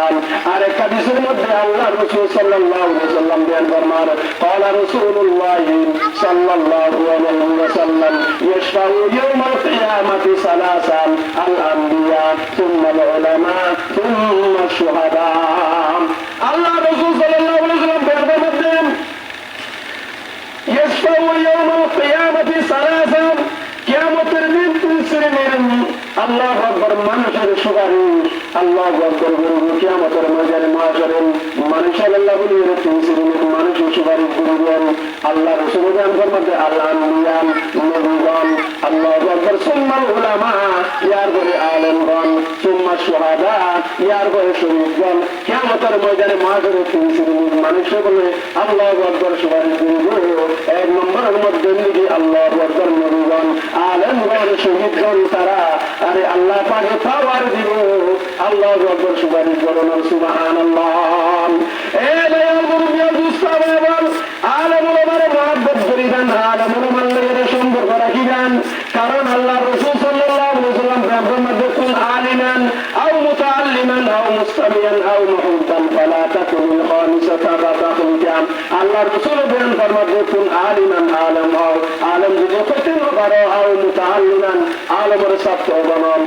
সুবহানাল্লাহ। আরেক হাদিসের মধ্যে আল্লাহ রাসূল সাল্লাল্লাহু আলাইহি ওয়াসাল্লাম বয়ান ফরমান, ক্বালা রাসূলুল্লাহ সাল্লাল্লাহু আলাইহি ওয়াসাল্লাম ইয়াশফাউ ইয়াওমাল কিয়ামাতি সালাসান আল আমবিয়া সুম্মা আল উলামা সুম্মা শুহাদা। আল্লাহ রাসূল সাল্লাল্লাহু আলাইহি ওয়াসাল্লাম বয়ান ফরমাতেন, ইয়াশফাউ ইয়াওমাল কিয়ামাতি সালাসান, কিয়ামতের দিন তিন শ্রেণীর আল্লাহু আকবার মানুষের সুপারিশ, আল্লাহু আকবার বলবো কিয়ামতের ময়দানে মাশারে মানুষের আল্লাহ বলিয়ে তিন শ্রেণীর মানুষের সুপারিশ করবেন। আল্লাহ রাসূল বলেন ফরমাতে আল আম্বিয়া নবীগণ, আল্লাহু আকবার সুম্মাল উলামা ইয়ার পরে আলেমগণ, সুম্মা শুহাদা ইয়ার পরে শহীদগণ। কিয়ামতের ময়দানে মাশারে তিন শ্রেণীর মানুষের বলে আল্লাহু আকবার সুপারিশ করবে। এক নম্বরের মধ্যে লিখি আল্লাহু আকবার নবীগণ, আলেমগণ, শহীদগণ, তারা আরে আল্লাহ পাকে পাওয়ার দিব। আল্লাহু আকবার সুপারিশ করুন সুবহানাল্লাহ। এ দয়াল মুরব্বিয়াল দুস্তাবেন আলেম ওলামারে মহব্বত করিবেন, আলেম ওলামার এর সম্পর্ক রাখিবেন। কারণ আল্লাহ রাসূল সাল্লাল্লাহু আলাইহি ওয়াসাল্লাম ফরমাতে কুন আলিমান আও মুতাআল্লিমান আও মুস্তামিয়ান আও মুহব্বান ফালা তাকুল খামিসাতা ফাতাকুল জাম। আল্লাহ রাসূল বলেন ফরমাতে কুন আলিমান, আলেম হও, আলেম যদি হতে না পারো, আও মুতাআল্লিমান আলেমের ছাত্র বানাও,